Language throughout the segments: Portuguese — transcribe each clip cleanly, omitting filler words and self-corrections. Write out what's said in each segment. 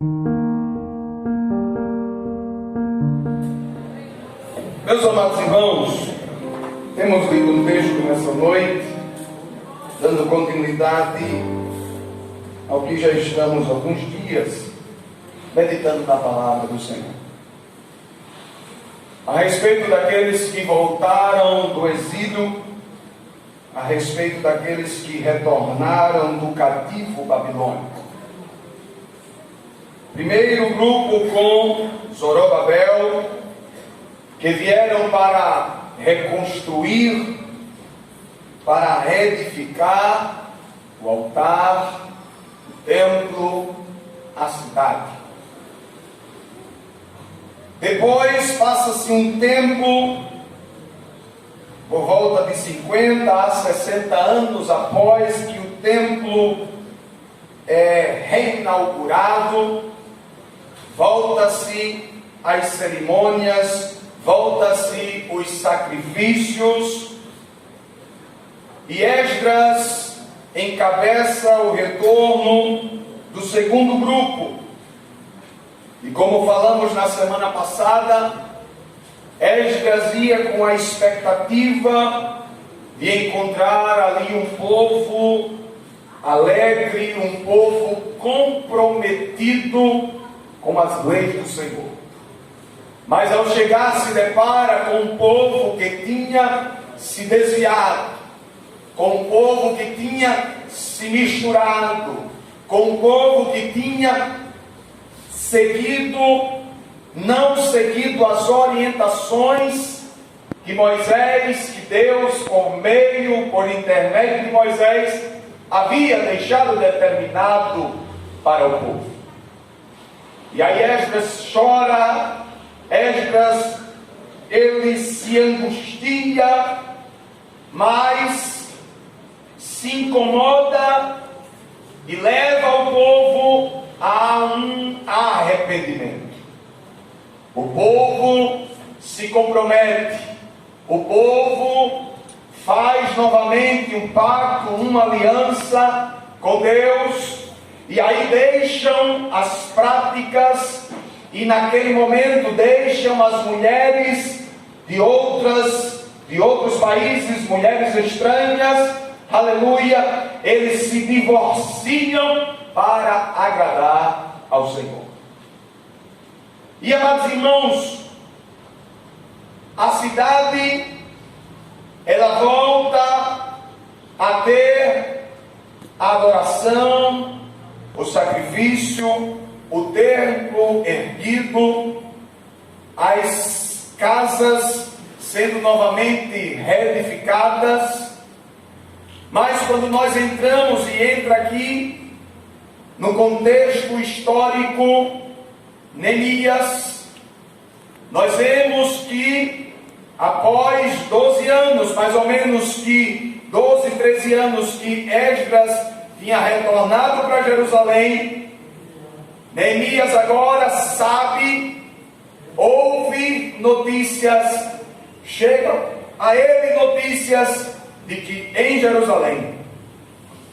Meus amados irmãos, temos lido um texto nessa noite, dando continuidade ao que já estamos alguns dias meditando na palavra do Senhor. A respeito daqueles que voltaram do exílio, a respeito daqueles que retornaram do cativo babilônico. Primeiro grupo com Zorobabel, que vieram para reconstruir, para reedificar o altar, o templo, a cidade. Depois passa-se um tempo, por volta de 50 a 60 anos após que o templo é reinaugurado, volta-se as cerimônias, volta-se os sacrifícios, e Esdras encabeça o retorno do segundo grupo. E como falamos na semana passada, Esdras ia com a expectativa de encontrar ali um povo alegre, um povo comprometido com as leis do Senhor. Mas ao chegar se depara com um povo que tinha se desviado, com um povo que tinha se misturado, com um povo que tinha não seguido as orientações que Moisés, que Deus, por intermédio de Moisés, havia deixado determinado para o povo. E aí Esdras chora, Esdras, ele se angustia, mas se incomoda e leva o povo a um arrependimento. O povo se compromete, o povo faz novamente um pacto, uma aliança com Deus, e aí deixam as práticas, e naquele momento deixam as mulheres de outros países, mulheres estranhas, aleluia, eles se divorciam para agradar ao Senhor. E amados irmãos, a cidade, ela volta a ter a adoração, o sacrifício, o templo erguido, as casas sendo novamente reedificadas. Mas quando nós entramos e entra aqui no contexto histórico, Neemias, nós vemos que após 12 anos, mais ou menos que 12, 13 anos que Esdras tinha retornado para Jerusalém, Neemias agora sabe, ouve notícias, chegam a ele notícias de que em Jerusalém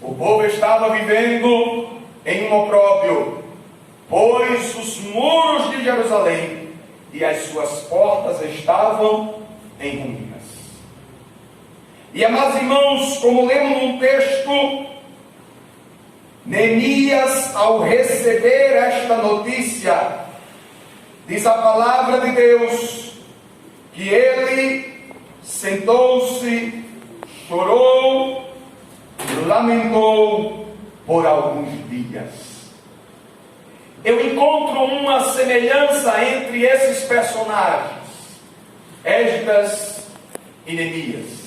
o povo estava vivendo em um opróbrio, pois os muros de Jerusalém e as suas portas estavam em ruínas. E amados irmãos, como lemos num texto, Neemias, ao receber esta notícia, diz a palavra de Deus, que ele sentou-se, chorou, lamentou por alguns dias. Eu encontro uma semelhança entre esses personagens, Esdras e Neemias.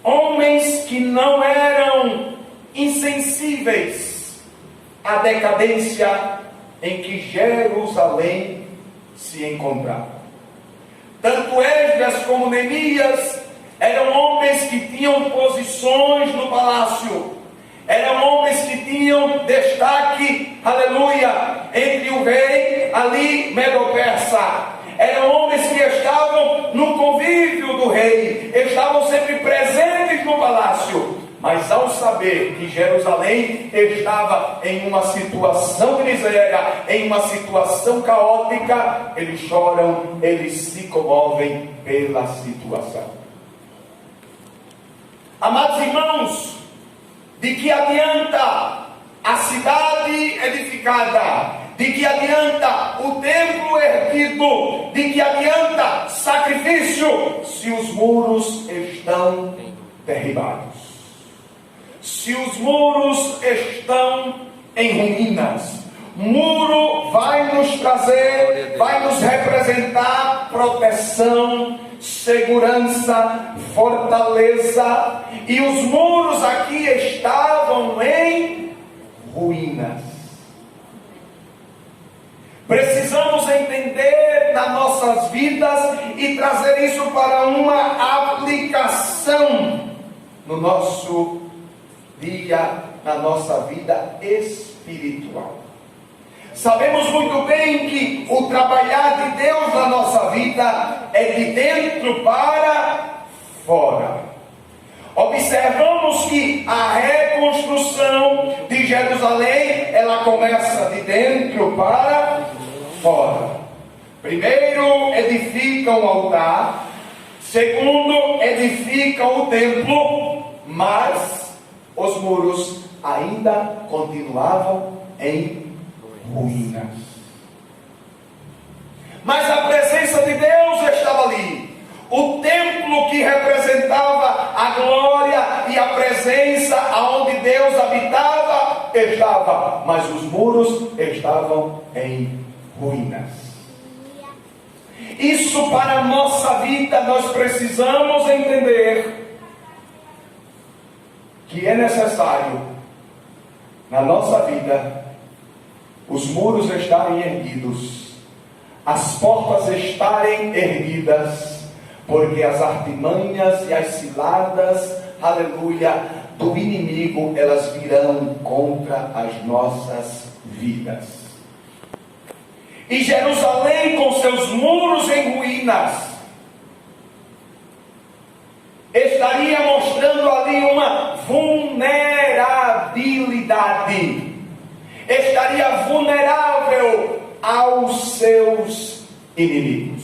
Homens que não eram insensíveis à decadência em que Jerusalém se encontrava. Tanto Esdras como Neemias eram homens que tinham posições no palácio, eram homens que tinham destaque, aleluia, entre o rei ali Medo-Persa. Eram homens que estavam no convívio do rei, estavam sempre presentes no palácio, Mas ao saber que Jerusalém estava em uma situação de miséria, em uma situação caótica, eles choram, eles se comovem pela situação. Amados irmãos, de que adianta a cidade edificada? De que adianta o templo erguido? De que adianta sacrifício se os muros estão derribados? Se os muros estão em ruínas? Muro vai nos trazer, vai nos representar proteção, segurança, fortaleza. E os muros aqui estavam em ruínas. Precisamos entender nas nossas vidas e trazer isso para uma aplicação no nosso dia, na nossa vida espiritual. Sabemos muito bem que o trabalhar de Deus na nossa vida é de dentro para fora. Observamos que a reconstrução de Jerusalém, ela começa de dentro para fora. Primeiro edificam o altar, segundo edificam o templo, mas os muros ainda continuavam em ruínas. Mas a presença de Deus estava ali. O templo que representava a glória e a presença aonde Deus habitava estava, mas os muros estavam em ruínas. Isso para a nossa vida nós precisamos entender que é necessário na nossa vida os muros estarem erguidos, as portas estarem erguidas, porque as artimanhas e as ciladas, aleluia, do inimigo, elas virão contra as nossas vidas. E Jerusalém, com seus muros em ruínas, estaria mostrando ali uma vulnerabilidade, estaria vulnerável aos seus inimigos.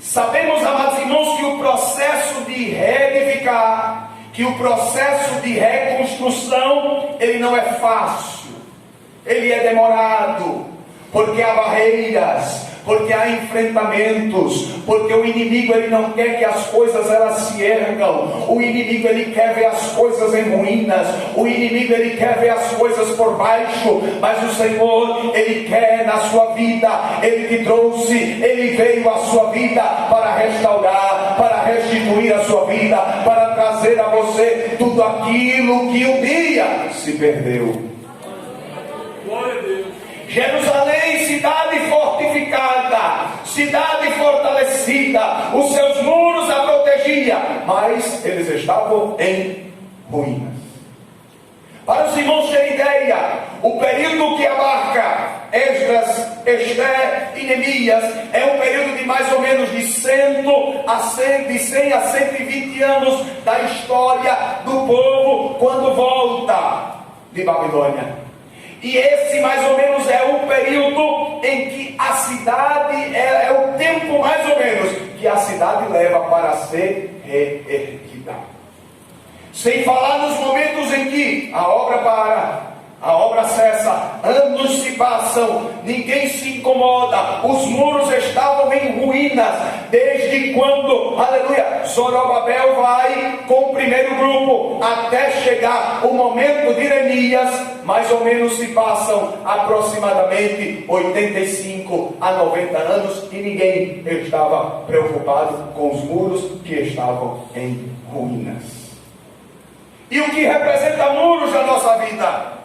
Sabemos, amados irmãos, que o processo de reedificar, que o processo de reconstrução, ele não é fácil, ele é demorado, porque há barreiras, porque há enfrentamentos, porque o inimigo ele não quer que as coisas elas se ergam, o inimigo ele quer ver as coisas em ruínas, o inimigo ele quer ver as coisas por baixo, mas o Senhor ele quer na sua vida, ele te trouxe, ele veio à sua vida para restaurar, para restituir a sua vida, para trazer a você tudo aquilo que um dia se perdeu. Glória a Deus. Jerusalém, cidade fortificada, cidade fortalecida, os seus muros a protegia, mas eles estavam em ruínas. Para os irmãos terem ideia, o período que abarca Esdras, Esther e Neemias é um período de mais ou menos de 100 a 120 anos da história do povo quando volta de Babilônia. E esse mais ou menos é o período em que a cidade, é o tempo mais ou menos que a cidade leva para ser reerguida. Sem falar nos momentos em que a obra para, a obra cessa, anos se passam, ninguém se incomoda, os muros estavam em ruínas, desde quando, aleluia, Zorobabel vai com o primeiro grupo, até chegar o momento de Neemias, mais ou menos se passam aproximadamente 85 a 90 anos, e ninguém estava preocupado com os muros que estavam em ruínas. E o que representa muros na nossa vida?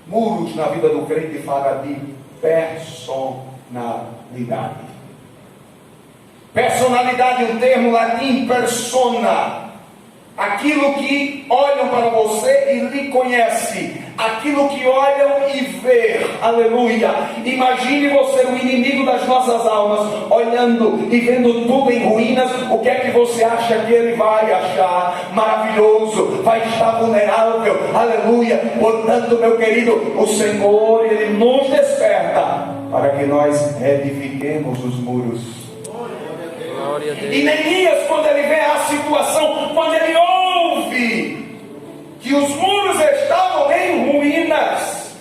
Muros na vida do crente fala de personalidade. Personalidade é um termo latim, persona. Aquilo que olham para você e lhe conhece. aquilo que olham e vê, aleluia. Imagine você, o inimigo das nossas almas, olhando e vendo tudo em ruínas. O que é que você acha que ele vai achar? Maravilhoso, vai estar vulnerável, aleluia. Portanto, meu querido, o Senhor, Ele nos desperta para que nós edifiquemos os muros. E Neemias, quando ele vê a situação, quando ele ouve que os muros estavam em ruínas,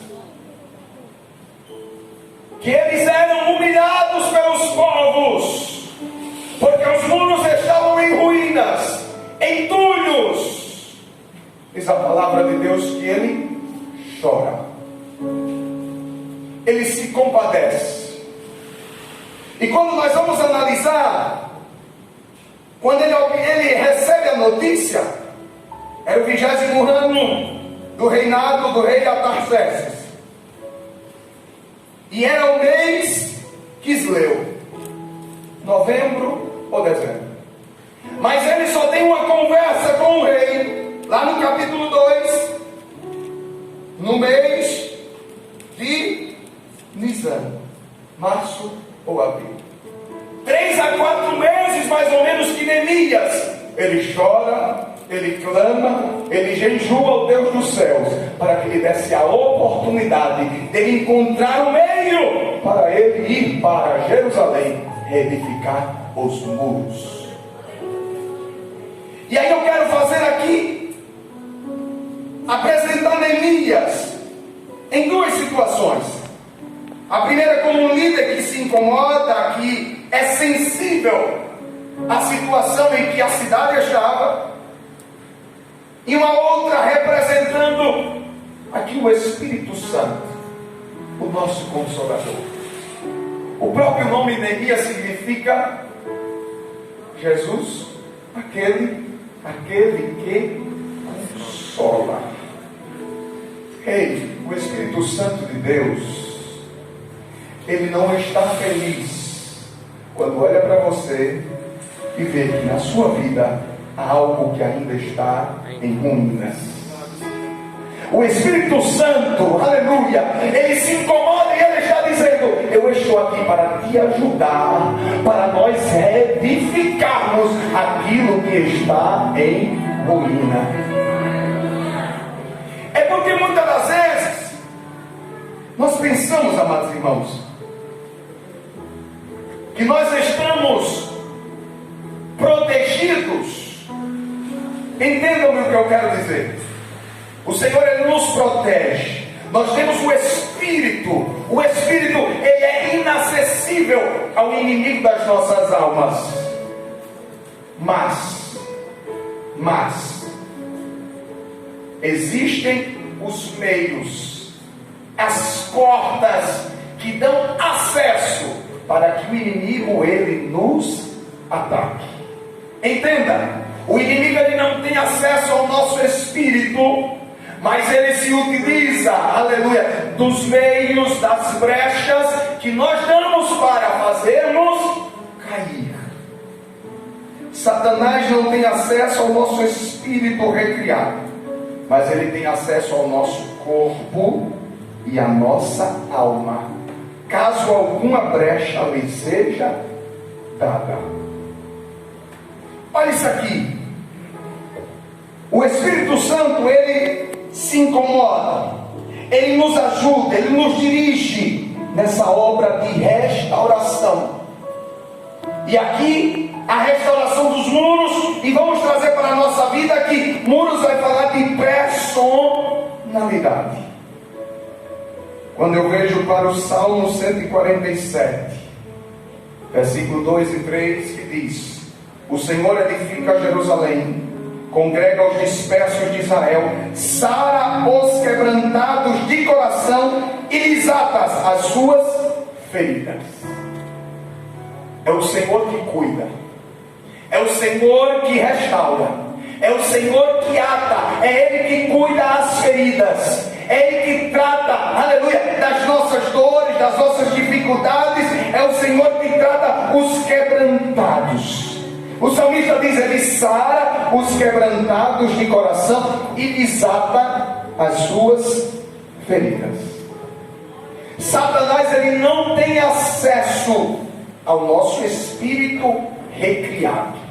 que eles eram humilhados pelos povos, porque os muros estavam em ruínas, entulhos, diz a palavra de Deus que ele chora, ele se compadece. E quando nós vamos analisar, quando ele recebe a notícia, era o 20º ano do reinado do rei Artaxerxes, e era o mês Quisleu, novembro ou dezembro. Mas ele só tem uma conversa com o rei, lá no capítulo 2, no mês de Nisan, março ou abril. 3 a 4 meses mais ou menos que Neemias, ele chora, ele clama, ele jejua ao Deus dos céus, para que lhe desse a oportunidade de ele encontrar o meio para ele ir para Jerusalém, reedificar os muros. E aí eu quero fazer aqui, apresentar Neemias em 2 situações. A primeira, como um líder que se incomoda, que é sensível à situação em que a cidade estava, e uma outra representando aqui o Espírito Santo, o nosso Consolador. O próprio nome Neemias significa Jesus, aquele que consola. Ei, o Espírito Santo de Deus, ele não está feliz quando olha para você e vê que na sua vida há algo que ainda está em ruínas. O Espírito Santo, aleluia, ele se incomoda e ele está dizendo: eu estou aqui para te ajudar, para nós reedificarmos aquilo que está em ruína. É porque muitas das vezes nós pensamos, amados irmãos, que nós estamos protegidos. Entendam-me o que eu quero dizer. O Senhor, Ele nos protege. Nós temos o Espírito. O Espírito, ele é inacessível ao inimigo das nossas almas. Mas existem os meios, as portas que dão acesso para que o inimigo, ele nos ataque. Entenda, o inimigo, ele não tem acesso ao nosso espírito, mas ele se utiliza, aleluia, dos meios, das brechas que nós damos para fazermos cair. Satanás não tem acesso ao nosso espírito recriado, mas ele tem acesso ao nosso corpo e à nossa alma, caso alguma brecha lhe seja dada. Olha isso aqui. O Espírito Santo, ele se incomoda, ele nos ajuda, ele nos dirige nessa obra de restauração. E aqui a restauração dos muros, e vamos trazer para a nossa vida aqui, muros vai falar de personalidade. Quando eu vejo para o Salmo 147, versículo 2 e 3, que diz: o Senhor edifica Jerusalém, congrega os dispersos de Israel, sara os quebrantados de coração e lhes atas as suas feridas. É o Senhor que cuida, é o Senhor que restaura, é o Senhor que ata, é Ele que cuida as feridas, é Ele que trata, aleluia, das nossas dores, das nossas dificuldades, é o Senhor que trata os quebrantados. O salmista diz: ele sara os quebrantados de coração e lhes ata as suas feridas. Satanás, ele não tem acesso ao nosso espírito recriado.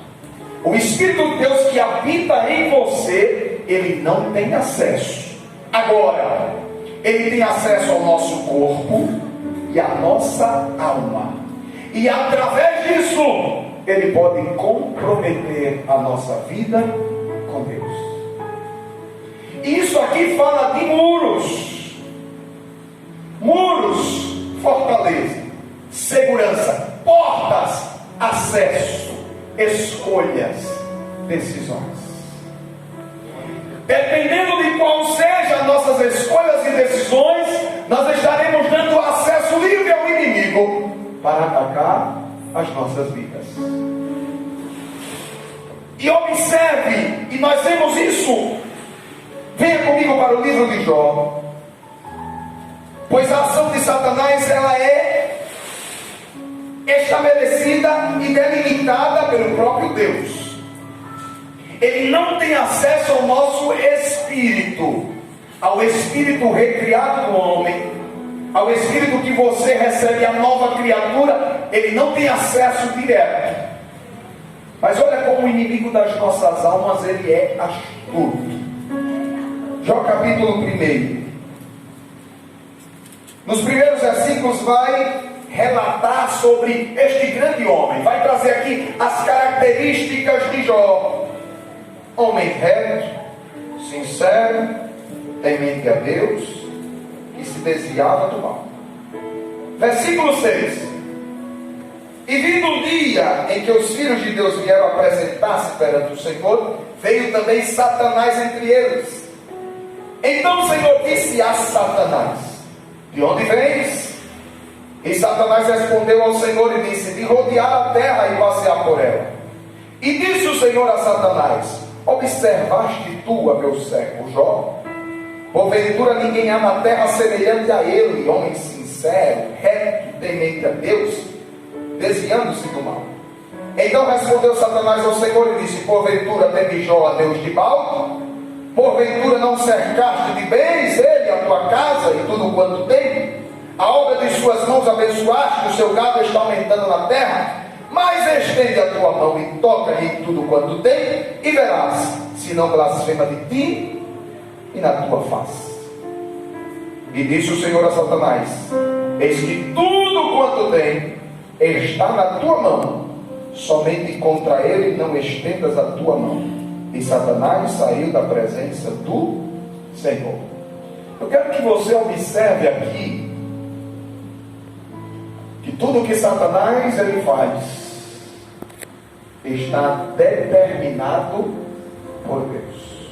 O Espírito de Deus que habita em você, ele não tem acesso. Agora, ele tem acesso ao nosso corpo e à nossa alma. E através disso, ele pode comprometer a nossa vida com Deus. E isso aqui fala de muros. Muros, fortaleza, segurança, portas, acesso, escolhas, decisões. Dependendo de qual seja as nossas escolhas e decisões, nós estaremos dando acesso livre ao inimigo para atacar as nossas vidas. E observe, e nós vemos isso. Venha comigo para o livro de Jó. Pois a ação de Satanás, ela é estabelecida e delimitada pelo próprio Deus. Ele não tem acesso ao nosso espírito, ao espírito recriado do homem, ao espírito que você recebe, a nova criatura. Ele não tem acesso direto. Mas olha como o inimigo das nossas almas, ele é astuto. Jó capítulo 1. Nos primeiros versículos vai relatar sobre este grande homem. Vai trazer aqui as características de Jó. Homem reto, sincero, temente a Deus, que se desviava do mal. Versículo 6. E vindo o dia em que os filhos de Deus vieram apresentar-se perante o Senhor, veio também Satanás entre eles. Então o Senhor disse a Satanás: de onde vens? E Satanás respondeu ao Senhor e disse: de rodear a terra e passear por ela. E disse o Senhor a Satanás: observaste tu a meu servo Jó? Porventura ninguém há na terra semelhante a ele, homem sincero, reto, temente a Deus, desviando-se do mal. Então respondeu Satanás ao Senhor e disse: porventura teme Jó a Deus de balde? Porventura não cercaste de bens ele, a tua casa e tudo quanto tem? A obra de suas mãos abençoaste, o seu gado está aumentando na terra. Mas estende a tua mão e toca-lhe em tudo quanto tem, e verás se não blasfema de ti e na tua face. E disse o Senhor a Satanás: eis que tudo quanto tem está na tua mão, somente contra ele não estendas a tua mão. E Satanás saiu da presença do Senhor. Eu quero que você observe aqui que tudo que Satanás ele faz está determinado por Deus.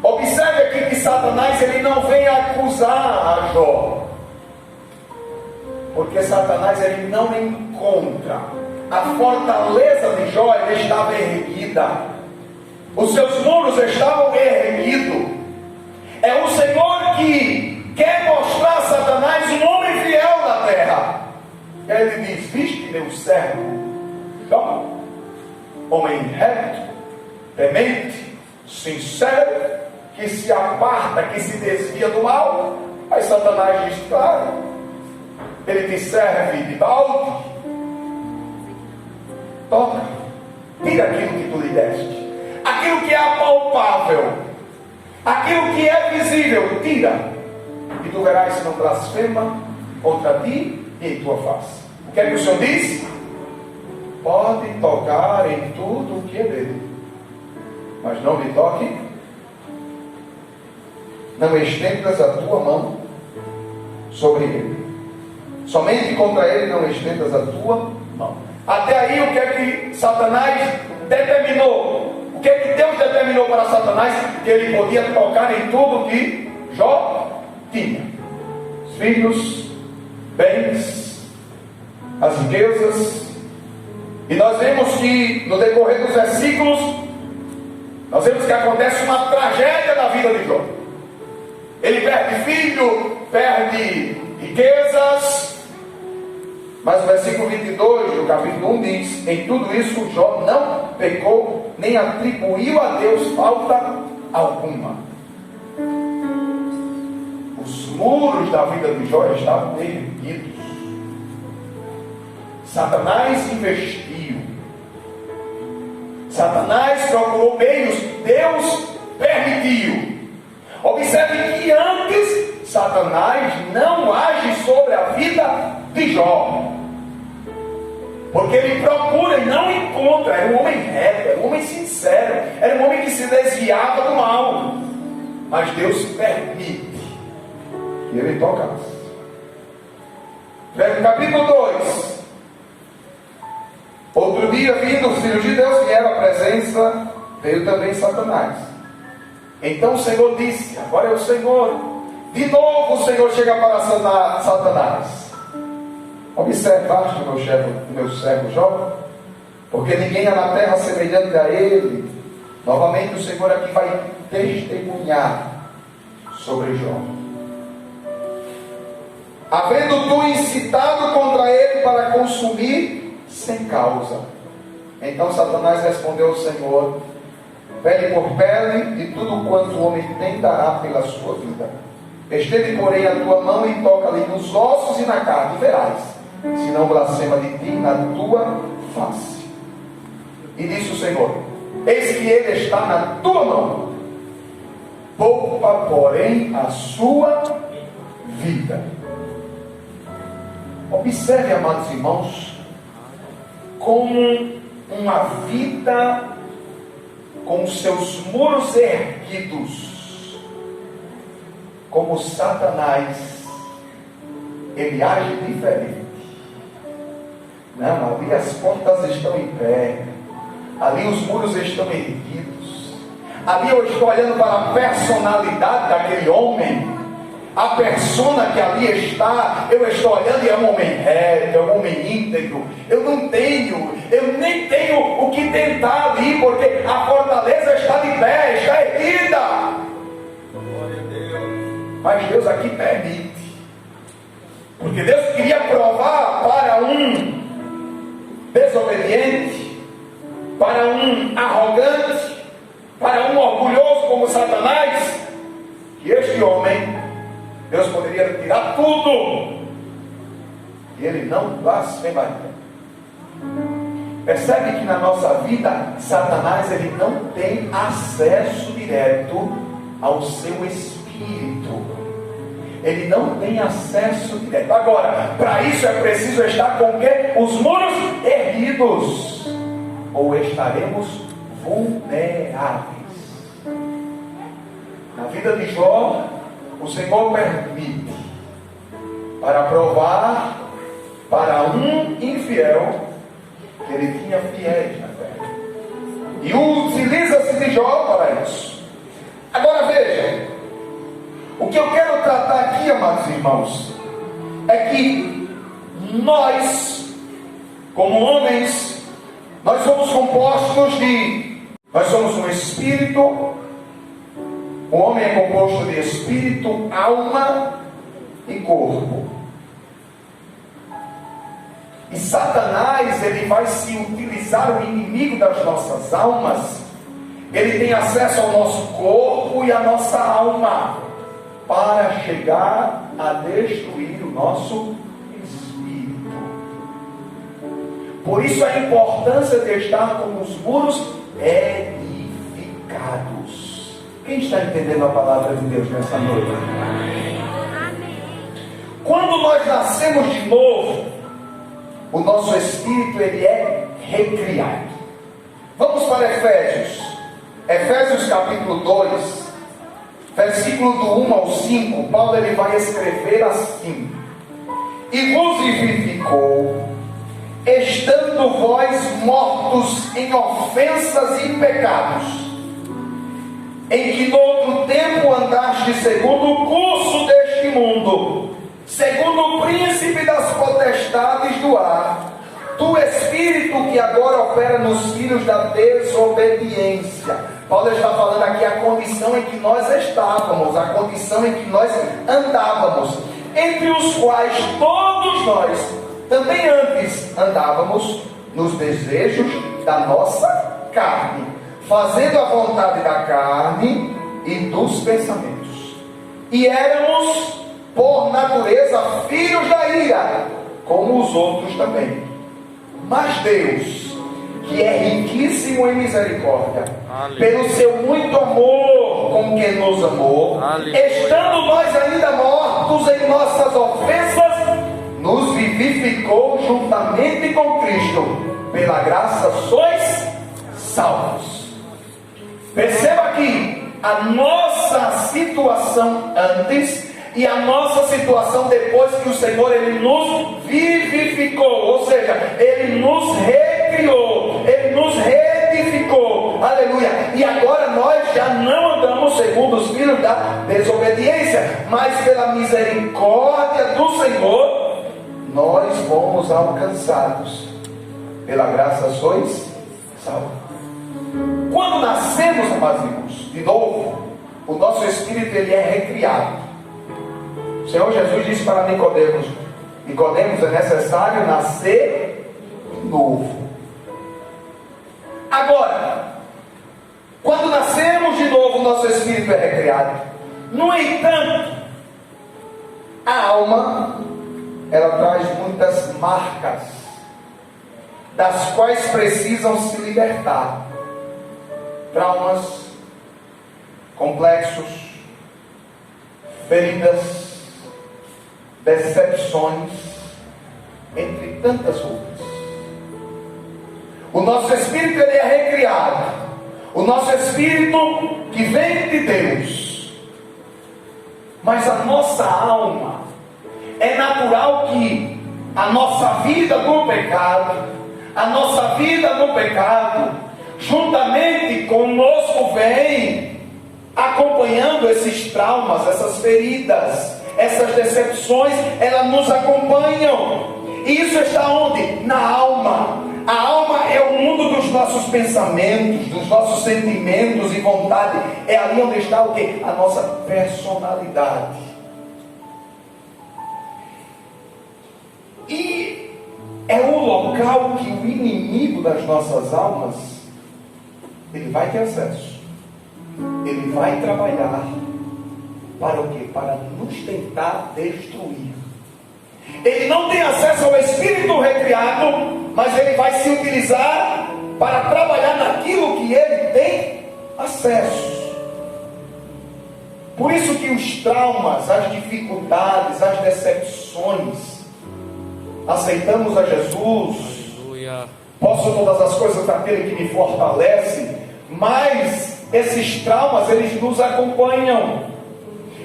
Observe aqui que Satanás ele não vem acusar a Jó, porque Satanás ele não encontra a fortaleza de Jó. Ele estava erguida, os seus muros estavam erguidos. É o Senhor que quer mostrar a Satanás um homem fiel na terra. E aí ele diz: viste meu servo Jó, homem reto, temente, sincero, que se aparta, que se desvia do mal. Aí Satanás diz: claro, ele te serve de balde, toca, tira aquilo que tu lhe deste, aquilo que é apalpável, aquilo que é visível, tira, e tu verás se não blasfema contra ti e em tua face. O que é que o Senhor diz? Pode tocar em tudo o que é dele, mas não lhe toque, não estendas a tua mão sobre ele, somente contra ele não estendas a tua mão. Até aí o que é que Satanás determinou? O que é que Deus determinou para Satanás? Que ele podia tocar em tudo que Jó tinha: os filhos, bens, as riquezas. E nós vemos que no decorrer dos versículos, nós vemos que acontece uma tragédia na vida de Jó. Ele perde filho, perde riquezas. Mas o versículo 22 do capítulo 1 diz: em tudo isso Jó não pecou, nem atribuiu a Deus falta alguma. O muros da vida de Jó estavam erguidos. Satanás investiu. Satanás procurou meios, Deus permitiu. Observe que antes Satanás não age sobre a vida de Jó, porque ele procura e não encontra. Era um homem reto, era um homem sincero, era um homem que se desviava do mal, mas Deus permite que ele tocasse. No capítulo 2: outro dia, vindo os filhos de Deus, vieram à presença, veio também Satanás. Então o Senhor disse, agora é o Senhor, de novo o Senhor chega para Satanás: observaste o meu servo Jó? Porque ninguém há na terra semelhante a ele. Novamente o Senhor aqui vai testemunhar sobre Jó. Havendo tu incitado contra ele para consumir sem causa. Então Satanás respondeu ao Senhor: pele por pele, de tudo quanto o homem tem dará pela sua vida. Estende, porém, a tua mão e toca-lhe nos ossos e na carne, e verás, se não blasfema de ti na tua face. E disse o Senhor: eis que ele está na tua mão, poupa, porém, a sua vida. Observe, amados irmãos, como uma vida com os seus muros erguidos, como Satanás, ele age diferente. Não, ali as portas estão em pé, ali os muros estão erguidos, ali eu estou olhando para a personalidade daquele homem, a persona que ali está, eu estou olhando e é um homem reto, é um homem íntegro. Eu nem tenho o que tentar ali, porque a fortaleza está de pé, está erguida. Glória a Deus. Mas Deus aqui permite, porque Deus queria provar para um desobediente, para um arrogante, para um orgulhoso como Satanás, que este homem, Deus poderia tirar tudo e ele não blasfemaria. Percebe que na nossa vida Satanás ele não tem acesso direto ao seu espírito. Ele não tem acesso direto. Agora, para isso é preciso estar com o quê? Os muros erguidos, ou estaremos vulneráveis. Na vida de Jó, o Senhor permite para provar para um infiel que ele tinha fiéis na terra, e utiliza-se de Jó para isso. Agora veja, o que eu quero tratar aqui, amados irmãos, é que nós, como homens, nós somos compostos nós somos um espírito. O homem é composto de espírito, alma e corpo. E Satanás, ele vai se utilizar, o inimigo das nossas almas, ele tem acesso ao nosso corpo e à nossa alma, para chegar a destruir o nosso espírito. Por isso a importância de estar com os muros edificados. Quem está entendendo a palavra de Deus nessa noite? Quando nós nascemos de novo, o nosso espírito ele é recriado. Vamos para Efésios capítulo 2, versículo do 1 ao 5. Paulo ele vai escrever assim: e vos vivificou, estando vós mortos em ofensas e pecados, em que no outro tempo andaste segundo o curso deste mundo, segundo o príncipe das potestades do ar, do espírito que agora opera nos filhos da desobediência. Paulo está falando aqui a condição em que nós estávamos, a condição em que nós andávamos, entre os quais todos nós também antes andávamos nos desejos da nossa carne, fazendo a vontade da carne e dos pensamentos. E éramos por natureza, filhos da ira, como os outros também. Mas Deus, que é riquíssimo em misericórdia, pelo seu muito amor com que nos amou, estando nós ainda mortos em nossas ofensas, nos vivificou juntamente com Cristo. Pela graça sois salvos. Perceba aqui a nossa situação antes e a nossa situação depois que o Senhor ele nos vivificou, ou seja, ele nos recriou, ele nos reedificou, aleluia. E agora nós já não andamos segundo os filhos da desobediência, mas pela misericórdia do Senhor nós fomos alcançados. Pela graça sois salvos. Quando nascemos, amados irmãos, de novo, o nosso espírito ele é recriado. O Senhor Jesus disse para Nicodemos: Nicodemos, é necessário nascer de novo. Agora, quando nascemos de novo, o nosso espírito é recriado. No entanto, a alma, ela traz muitas marcas, das quais precisam se libertar. Traumas, complexos, feridas, decepções, entre tantas outras. O nosso espírito ele é recriado. O nosso espírito que vem de Deus. Mas a nossa alma, é natural que a nossa vida no pecado, juntamente conosco vem acompanhando esses traumas, essas feridas, essas decepções, elas nos acompanham. E isso está onde? Na alma. A alma é o mundo dos nossos pensamentos, dos nossos sentimentos e vontade. É ali onde está o quê? A nossa personalidade. E é o local que o inimigo das nossas almas, ele vai ter acesso. Ele vai trabalhar para o quê? Para nos tentar destruir. Ele não tem acesso ao espírito recriado, mas ele vai se utilizar para trabalhar naquilo que ele tem acesso. Por isso que os traumas, as dificuldades, as decepções, aceitamos a Jesus, aleluia, posso todas as coisas daquele que me fortalece, mas esses traumas eles nos acompanham.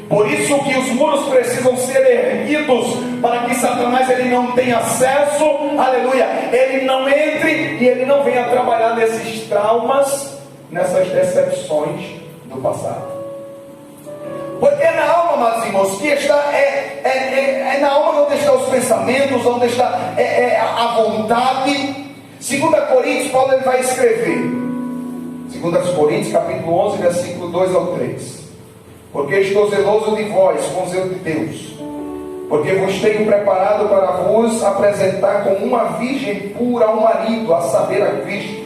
Por isso que os muros precisam ser erguidos, para que Satanás ele não tenha acesso, aleluia, ele não entre e ele não venha trabalhar nesses traumas, nessas decepções do passado. Porque é na alma, amados irmãos, que está, é na alma onde estão os pensamentos, onde está a vontade. 2 Coríntios, Paulo ele vai escrever, 2 Coríntios capítulo 11, versículo 2 ao 3. Porque estou zeloso de vós, com zelo de Deus, porque vos tenho preparado para vos apresentar como uma virgem pura ao marido, a saber, a Cristo.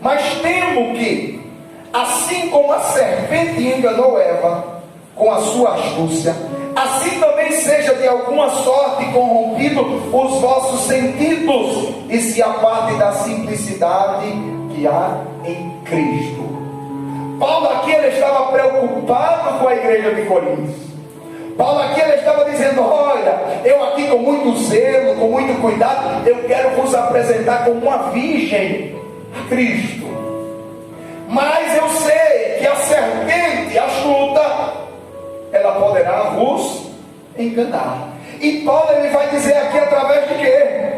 Mas temo que, assim como a serpente enganou Eva com a sua astúcia, assim também seja de alguma sorte corrompido os vossos sentidos, e se apartem da simplicidade que há em Cristo. Paulo aqui ele estava preocupado com a igreja de Corinto. Paulo aqui ele estava dizendo: olha, eu aqui com muito zelo, com muito cuidado, eu quero vos apresentar como uma virgem a Cristo. Mas eu sei que a serpente astuta, ela poderá vos enganar. E Paulo ele vai dizer aqui através de quê?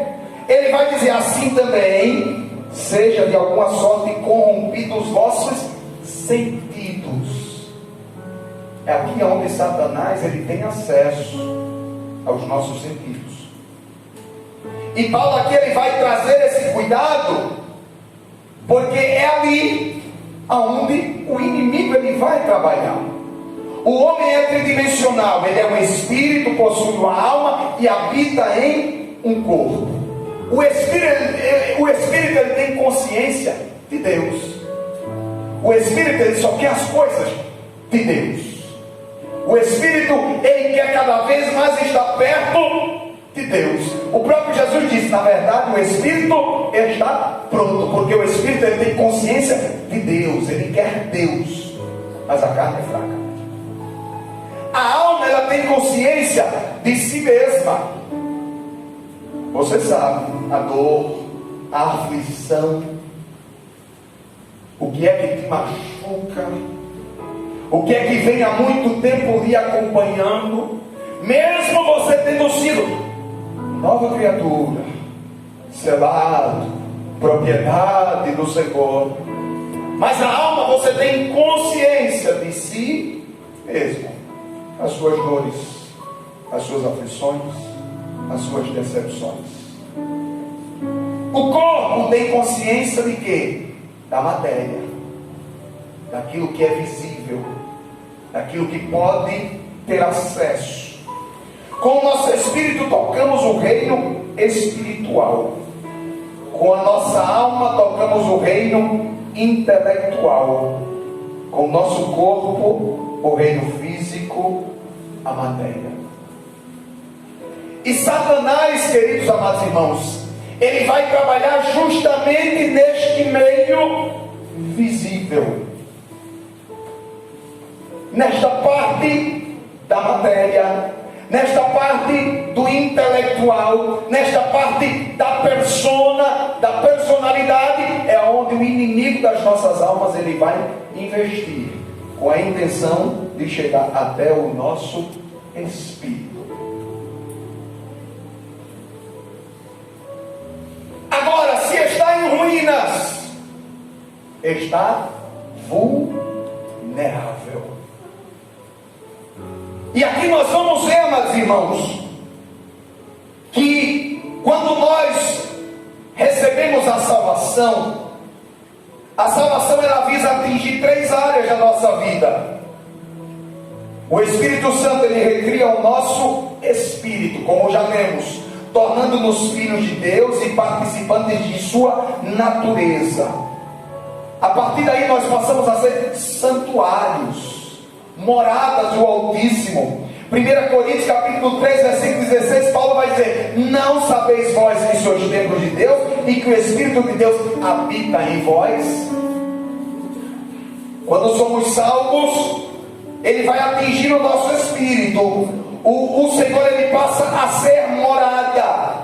Ele vai dizer: assim também seja de alguma sorte corrompidos os vossos sentidos. É aqui onde Satanás ele tem acesso aos nossos sentidos. E Paulo aqui ele vai trazer esse cuidado, porque é ali aonde o inimigo ele vai trabalhar. O homem é tridimensional, ele é um espírito, possui uma alma e habita em um corpo. O espírito ele tem consciência de Deus. O espírito ele só quer as coisas de Deus. O Espírito, ele quer cada vez mais estar perto de Deus. O próprio Jesus disse, na verdade, o Espírito está pronto, porque o Espírito ele tem consciência de Deus, ele quer Deus, mas a carne é fraca. A alma ela tem consciência de si mesma. Você sabe, a dor, a aflição, o que é que te machuca, o que é que vem há muito tempo lhe acompanhando, mesmo você tendo sido nova criatura, selado, propriedade do Senhor, mas a alma você tem consciência de si mesmo, as suas dores, as suas aflições, as suas decepções. O corpo tem consciência de quê? Da matéria, daquilo que é visível, daquilo que pode ter acesso. Com o nosso espírito tocamos o reino espiritual, com a nossa alma tocamos o reino intelectual, com o nosso corpo o reino físico, a matéria. E Satanás, queridos amados irmãos, ele vai trabalhar justamente neste meio visível, nesta parte da matéria, nesta parte do intelectual, nesta parte da persona, da personalidade, é onde o inimigo das nossas almas ele vai investir, com a intenção de chegar até o nosso espírito. Agora, se está em ruínas, está vulnerável. E aqui nós vamos ver, amados irmãos, que quando nós recebemos a salvação ela visa atingir 3 áreas da nossa vida. O Espírito Santo ele recria o nosso espírito, como já lemos, tornando-nos filhos de Deus e participantes de sua natureza. A partir daí nós passamos a ser santuários, moradas do Altíssimo. 1 Coríntios capítulo 3, versículo 16, Paulo vai dizer: não sabeis vós que sois templos de Deus e que o Espírito de Deus habita em vós? Quando somos salvos, ele vai atingir o nosso espírito. O Senhor ele passa a ser morada.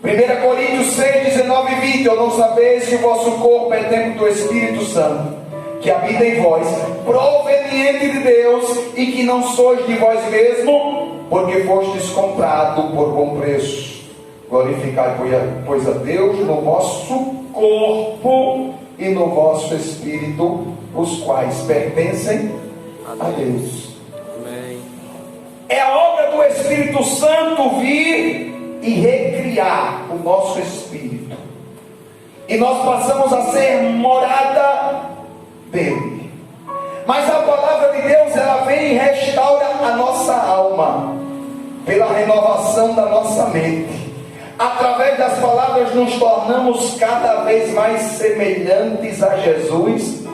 1 Coríntios 6, 19 e 20: ou não sabeis que o vosso corpo é templo do Espírito Santo, que habita em vós, proveniente de Deus, e que não sois de vós mesmo, porque fostes comprado por bom preço. Glorificai, pois, a Deus no vosso corpo e no vosso espírito, os quais pertencem a Deus. Amém. É a obra do Espírito Santo vir e recriar o nosso espírito, e nós passamos a ser morada dele. Mas a palavra de Deus ela vem e restaura a nossa alma pela renovação da nossa mente. Através das palavras nos tornamos cada vez mais semelhantes a Jesus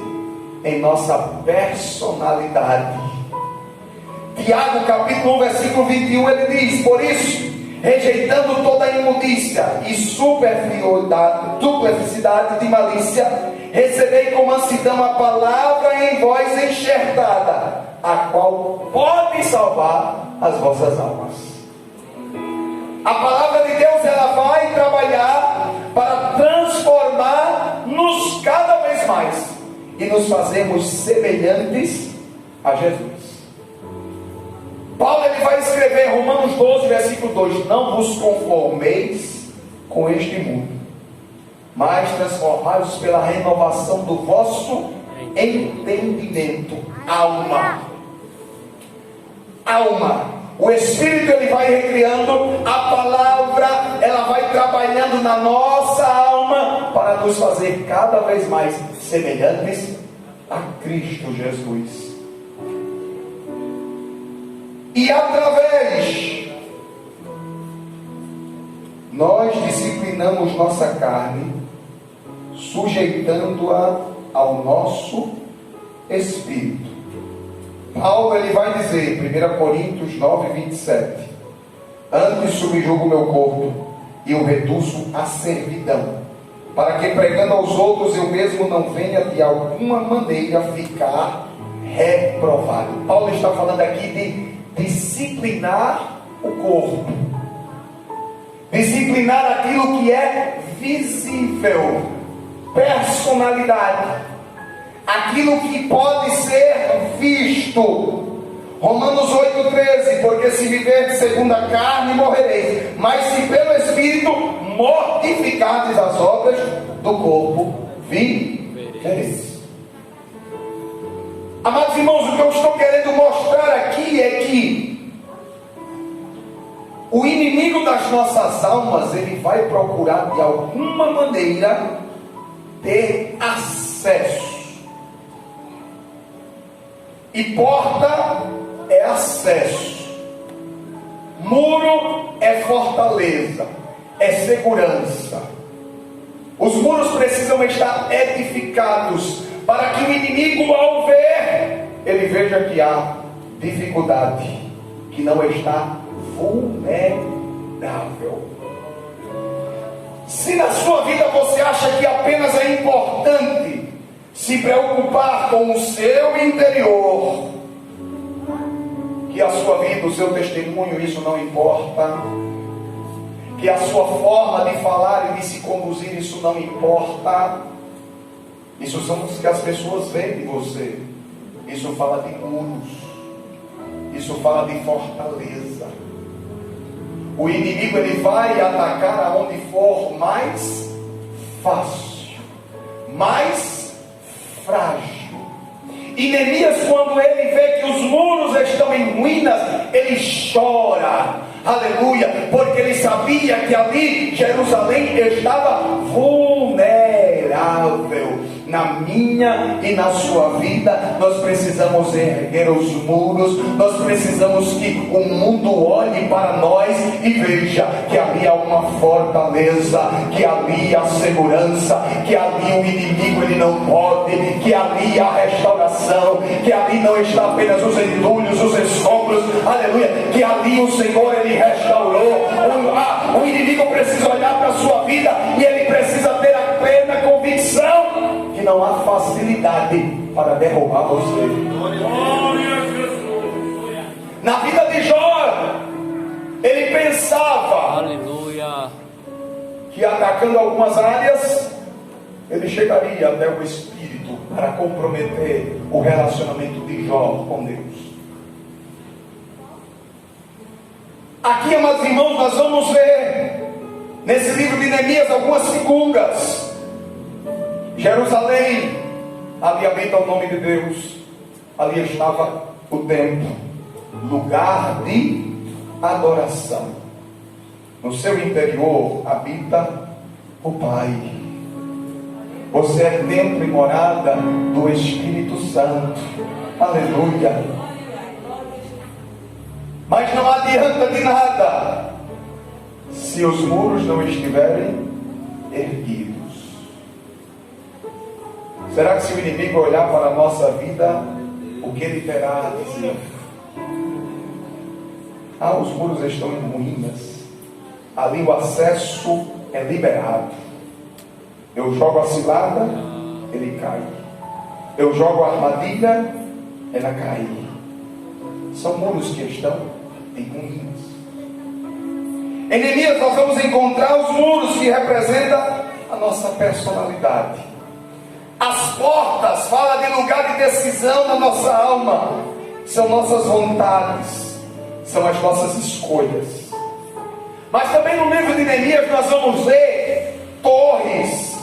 em nossa personalidade. Tiago capítulo 1 versículo 21 ele diz: por isso, rejeitando toda imundícia e superfluidade, duplicidade de malícia, recebei com mansidão a palavra em vós enxertada, a qual pode salvar as vossas almas. A palavra de Deus ela vai trabalhar para transformar-nos cada vez mais e nos fazermos semelhantes a Jesus. Paulo ele vai escrever em Romanos 12, versículo 2: não vos conformeis com este mundo, mas transformai-vos pela renovação do vosso entendimento. Alma. O Espírito ele vai recriando, a palavra ela vai trabalhando na nossa alma para nos fazer cada vez mais semelhantes a Cristo Jesus. E através nós disciplinamos nossa carne, sujeitando-a ao nosso espírito, Paulo ele vai dizer, 1 Coríntios 9, 27, antes subjugo o meu corpo e o reduzo à servidão, para que pregando aos outros eu mesmo não venha de alguma maneira ficar reprovado. Paulo está falando aqui de disciplinar o corpo, disciplinar aquilo que é visível, personalidade, aquilo que pode ser visto. Romanos 8,13, porque se viver segundo a carne morrereis, mas se pelo Espírito mortificardes as obras do corpo, vivereis. Amados irmãos, o que eu estou querendo mostrar aqui é que o inimigo das nossas almas, ele vai procurar de alguma maneira ter acesso. E porta é acesso, muro é fortaleza, é segurança. Os muros precisam estar edificados para que o inimigo, ao ver, ele veja que há dificuldade, que não está vulnerável. Se na sua vida você acha que apenas é importante se preocupar com o seu interior, que a sua vida, o seu testemunho, isso não importa, que a sua forma de falar e de se conduzir, isso não importa, isso são os que as pessoas veem de você. Isso fala de muros, isso fala de fortaleza. O inimigo, ele vai atacar aonde for mais fácil, mais frágil. E Neemias, quando ele vê que os muros estão em ruínas, ele chora, aleluia, porque ele sabia que ali Jerusalém estava vulnerável. Na minha e na sua vida, nós precisamos erguer os muros, nós precisamos que o mundo olhe para nós e veja que ali há uma fortaleza, que ali há segurança, que ali o inimigo ele não pode, que ali há restauração, que ali não está apenas os entulhos, os escombros, aleluia, que ali o Senhor ele restaurou. O inimigo precisa olhar para a sua vida e ele precisa ter a plena convicção que não há facilidade para derrubar você. Na vida de Jó, ele pensava, aleluia, que atacando algumas áreas, ele chegaria até o espírito para comprometer o relacionamento de Jó com Deus. Aqui, amados irmãos, nós vamos ver nesse livro de Neemias algumas figuras. Jerusalém, ali habita o nome de Deus, ali estava o templo, lugar de adoração. No seu interior habita o Pai. Você é templo e morada do Espírito Santo, aleluia. Mas não adianta de nada se os muros não estiverem erguidos. Será que se o inimigo olhar para a nossa vida, o que ele terá a dizer? Os muros estão em ruínas, ali o acesso é liberado. Eu jogo a cilada, ele cai. Eu jogo a armadilha, ela cai. São muros que estão em ruínas. Em Neemias nós vamos encontrar os muros que representam a nossa personalidade. As portas falam de lugar de decisão na nossa alma. São nossas vontades, são as nossas escolhas. Mas também no livro de Neemias nós vamos ver torres.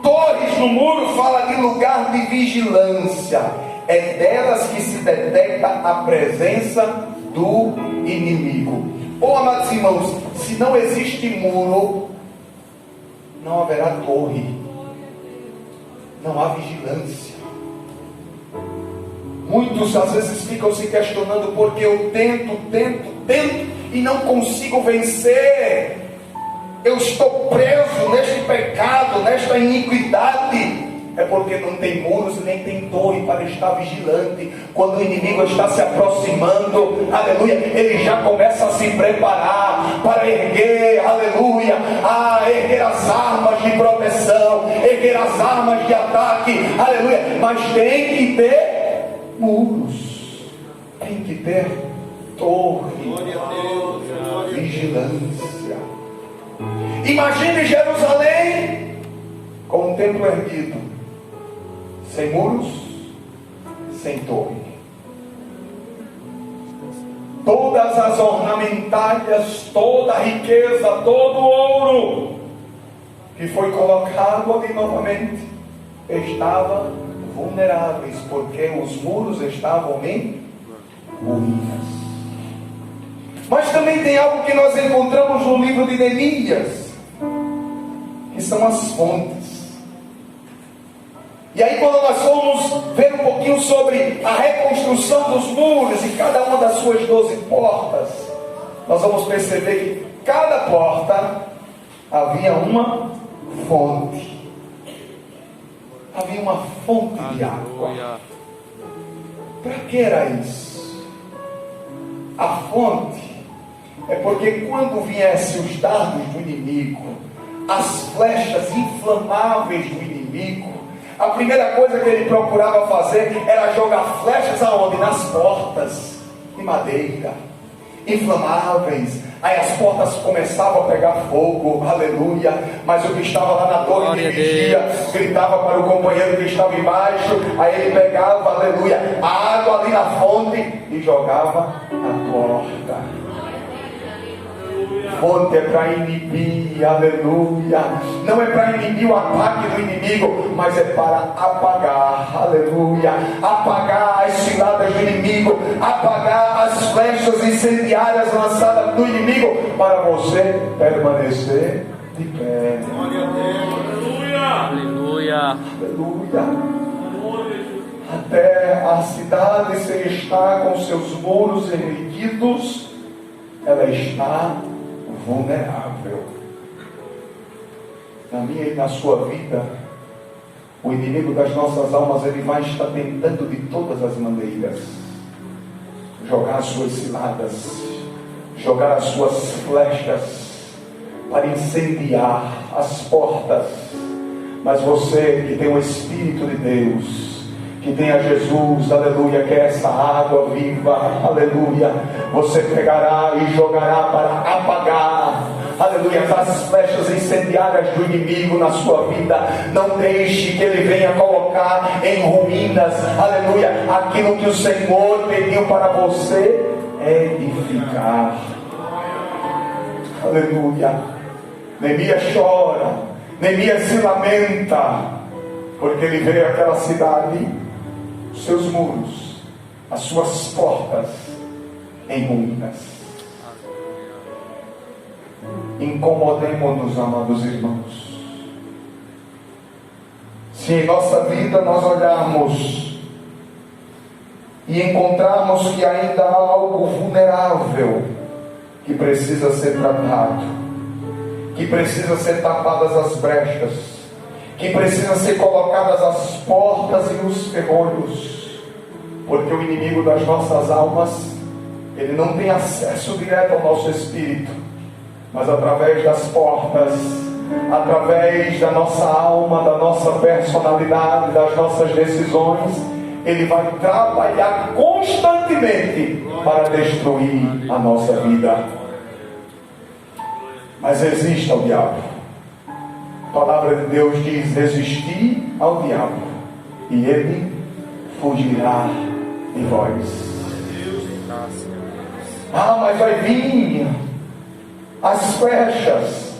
Torres no muro fala de lugar de vigilância. É delas que se detecta a presença do inimigo. Amados irmãos, se não existe muro, não haverá torre. Não há vigilância. Muitos às vezes ficam se questionando porque eu tento e não consigo vencer. Eu estou preso neste pecado, nesta iniquidade. é porque não tem muros e nem tem torre para estar vigilante. Quando o inimigo está se aproximando, aleluia, ele já começa a se preparar para erguer, aleluia, erguer as armas de proteção, erguer as armas de ataque, aleluia. Mas tem que ter muros, tem que ter torre, vigilância. Imagine Jerusalém com um templo erguido, sem muros, sem torre. Todas as ornamentárias, toda a riqueza, todo o ouro que foi colocado ali novamente estava vulneráveis, porque os muros estavam em ruínas. Mas também tem algo que nós encontramos no livro de Neemias, que são as fontes. E aí, quando nós formos ver um pouquinho sobre a reconstrução dos muros e cada uma das suas 12 portas, nós vamos perceber que cada porta havia uma fonte. Havia uma fonte de água. Para que era isso? A fonte é porque quando viessem os dardos do inimigo, as flechas inflamáveis do inimigo, a primeira coisa que ele procurava fazer era jogar flechas aonde? Nas portas de madeira, inflamáveis. Aí as portas começavam a pegar fogo, aleluia. Mas o que estava lá na torre de vigia gritava para o companheiro que estava embaixo. Aí ele pegava, aleluia, a água ali na fonte e jogava na porta. Fonte é para inibir, aleluia. Não é para inibir o ataque do inimigo, mas é para apagar, aleluia. Apagar as ciladas do inimigo, apagar as flechas incendiárias lançadas do inimigo, para você permanecer de pé. Aleluia, aleluia, aleluia. Até a cidade, se está com seus muros erguidos, ela está vulnerável. Na minha e na sua vida, o inimigo das nossas almas, ele vai estar tentando de todas as maneiras jogar as suas ciladas, jogar as suas flechas para incendiar as portas. Mas você que tem o Espírito de Deus, que tem a Jesus, aleluia, que é essa água viva, aleluia, você pegará e jogará para apagar, aleluia, as flechas incendiárias do inimigo na sua vida. Não deixe que ele venha colocar em ruínas, aleluia, aquilo que o Senhor pediu para você edificar. Aleluia. Neemias chora, Neemias se lamenta, porque ele vê aquela cidade, seus muros, as suas portas em ruínas. Incomodemos-nos, amados irmãos. Se em nossa vida nós olharmos e encontrarmos que ainda há algo vulnerável que precisa ser tratado, que precisa ser tapadas as brechas, que precisa ser colocadas as portas e os ferrolhos, porque o inimigo das nossas almas, ele não tem acesso direto ao nosso espírito, mas através das portas, através da nossa alma, da nossa personalidade, das nossas decisões, ele vai trabalhar constantemente para destruir a nossa vida. Mas resista ao diabo. A palavra de Deus diz: resistir ao diabo e ele fugirá de vós. Mas vai vir as flechas,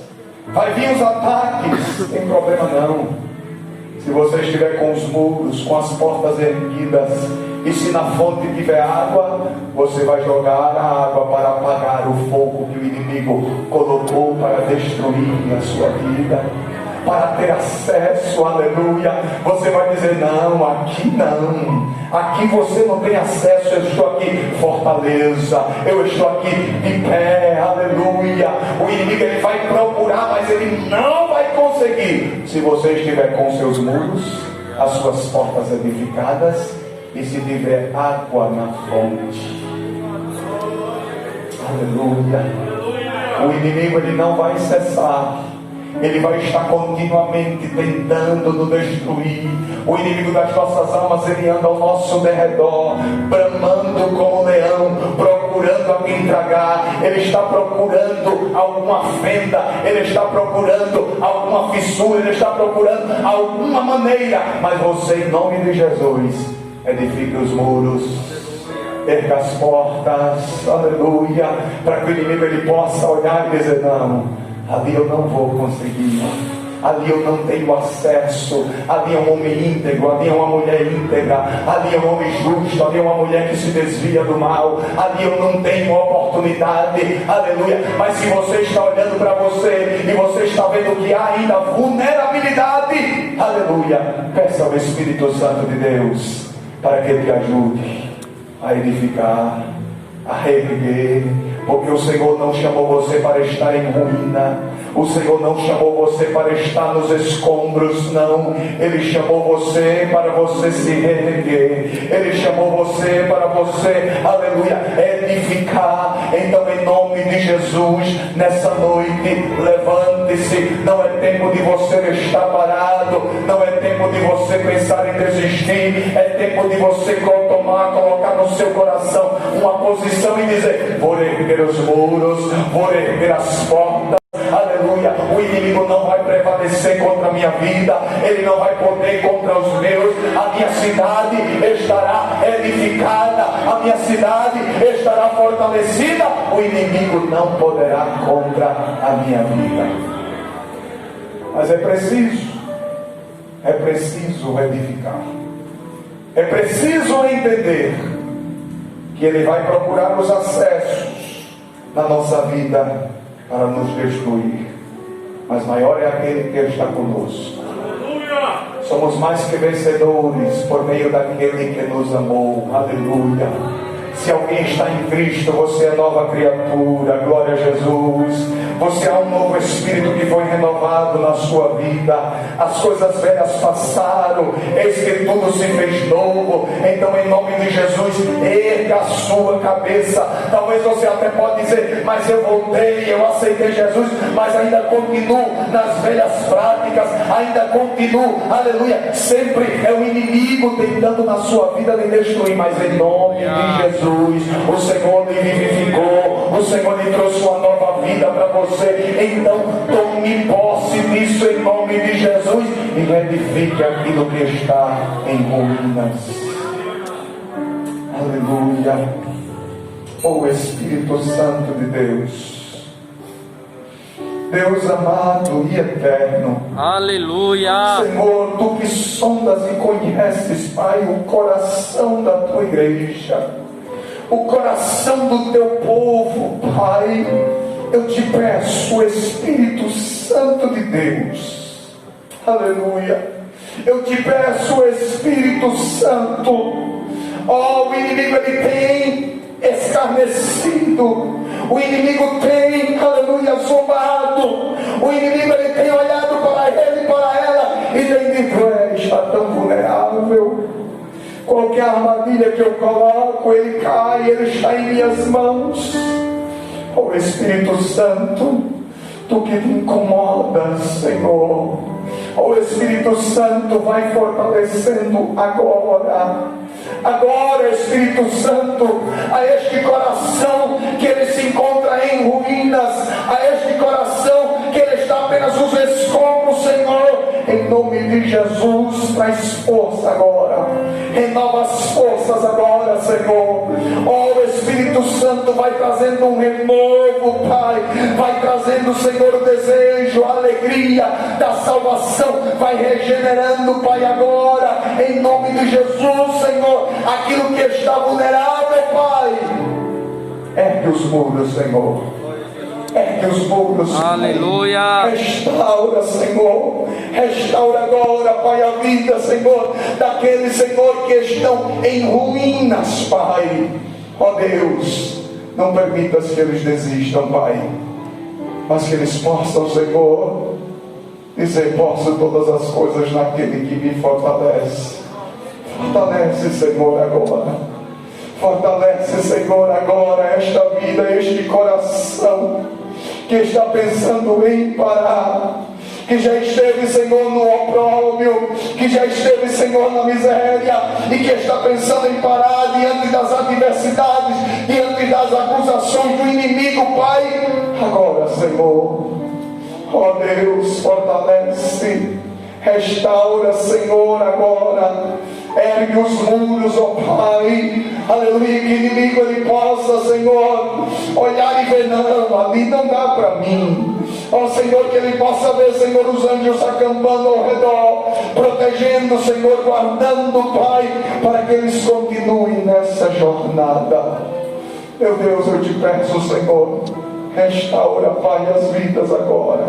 vai vir os ataques. Não tem problema não. Se você estiver com os muros, com as portas erguidas, e se na fonte tiver água, você vai jogar a água para apagar o fogo que o inimigo colocou para destruir a sua vida, para ter acesso, aleluia. Você vai dizer: não, aqui não, aqui você não tem acesso. Eu estou aqui fortaleza, eu estou aqui de pé, aleluia. O inimigo, ele vai procurar, mas ele não vai conseguir se você estiver com seus muros as suas portas edificadas, e se tiver água na fonte. Aleluia. O inimigo, ele não vai cessar. Ele vai estar continuamente tentando nos destruir. O inimigo das nossas almas, ele anda ao nosso derredor, bramando como leão, procurando a quem tragar. Ele está procurando alguma fenda, ele está procurando alguma fissura, ele está procurando alguma maneira. Mas você, em nome de Jesus, edifique os muros, erga as portas, aleluia, para que o inimigo ele possa olhar e dizer: não, ali eu não vou conseguir, ali eu não tenho acesso, ali é um homem íntegro, ali é uma mulher íntegra, ali é um homem justo, ali é uma mulher que se desvia do mal, ali eu não tenho oportunidade, aleluia. Mas se você está olhando para você e você está vendo que há ainda vulnerabilidade, aleluia, peça ao Espírito Santo de Deus para que ele te ajude a edificar, a reerguer, porque o Senhor não chamou você para estar em ruína, o Senhor não chamou você para estar nos escombros, não. Ele chamou você para você se reerguer, Ele chamou você para você, aleluia, edificar. Então, em nome de Jesus, nessa noite, levante-se. Não é tempo de você estar parado, não é tempo de você pensar em desistir, é tempo de você colocar no seu coração uma posição e dizer: vou erguer os muros, vou erguer as portas. Aleluia. O inimigo não vai prevalecer contra a minha vida, ele não vai poder contra os meus. A minha cidade estará edificada, a minha cidade estará fortalecida. O inimigo não poderá contra a minha vida. Mas é preciso edificar, é preciso entender que ele vai procurar os acessos na nossa vida para nos destruir, mas maior é aquele que está conosco. Somos mais que vencedores por meio daquele que nos amou. Aleluia. Se alguém está em Cristo, você é nova criatura. Glória a Jesus. Você é um novo espírito que foi renovado na sua vida. As coisas velhas passaram, eis que tudo se fez novo. Então, em nome de Jesus, erga a sua cabeça. Talvez você até pode dizer: mas eu voltei, eu aceitei Jesus, mas ainda continuo nas velhas práticas, ainda continuo, aleluia. Sempre é o inimigo tentando na sua vida lhe destruir. Mas em nome de Jesus, o Senhor lhe vivificou, o Senhor lhe trouxe uma nova vida para você. Então tome posse disso em nome de Jesus e edifique aquilo que está em ruínas. Aleluia. Oh Espírito Santo de Deus, Deus amado e eterno, aleluia. Senhor, Tu que sondas e conheces, Pai, o coração da Tua igreja, o coração do Teu povo, Pai, eu te peço, Espírito Santo de Deus, aleluia, eu te peço, Espírito Santo. Oh, o inimigo ele tem escarnecido, o inimigo tem, aleluia, zombado, o inimigo ele tem olhado para ele e para ela e tem dito: está tão vulnerável, qualquer armadilha que eu coloco, ele cai, ele está em minhas mãos. Oh Espírito Santo, Tu que te incomodas, Senhor, oh Espírito Santo, vai fortalecendo agora, Espírito Santo, a este coração que ele se encontra em ruínas, a este coração que ele está apenas nos escombros, Senhor, em nome de Jesus, traz força agora, renova as forças agora, Senhor. Oh Espírito Santo, vai trazendo um renovo, Pai, vai trazendo, Senhor, o desejo, a alegria da salvação, vai regenerando, Pai, agora, em nome de Jesus, Senhor, aquilo que está vulnerável, Pai, ergue os muros, Senhor, ergue os muros, aleluia. Restaura, Senhor, restaura agora, Pai, a vida, Senhor, daqueles, Senhor, que estão em ruínas, Pai. Ó Deus, não permitas que eles desistam, Pai, mas que eles possam, Senhor, dizer: posso todas as coisas naquele que me fortalece. Fortalece, Senhor, agora. Fortalece, Senhor, agora esta vida, este coração que está pensando em parar, que já esteve, Senhor, no opróbrio, que já esteve, Senhor, na miséria, e que está pensando em parar diante das adversidades, diante das acusações do inimigo, Pai. Agora, Senhor, ó Deus, fortalece, restaura, Senhor, agora. Ergue os muros, ó Pai, aleluia, que o inimigo ele possa, Senhor, olhar e ver: não, ali não dá para mim. Ó Senhor, que ele possa ver, Senhor, os anjos acampando ao redor, protegendo, Senhor, guardando, Pai, para que eles continuem nessa jornada. Meu Deus, eu te peço, Senhor, restaura, Pai, as vidas agora.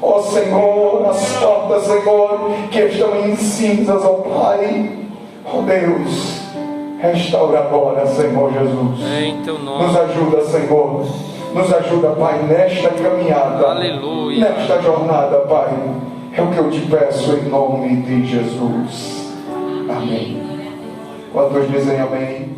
Ó Senhor, as portas, Senhor, que estão em cinzas, ó Pai. Ó Deus, restaura agora, Senhor Jesus. Em teu nome. Nos ajuda, Senhor. Nos ajuda, Pai, nesta caminhada. Aleluia. Nesta jornada, Pai. É o que eu te peço em nome de Jesus. Amém. Quantos dizem amém?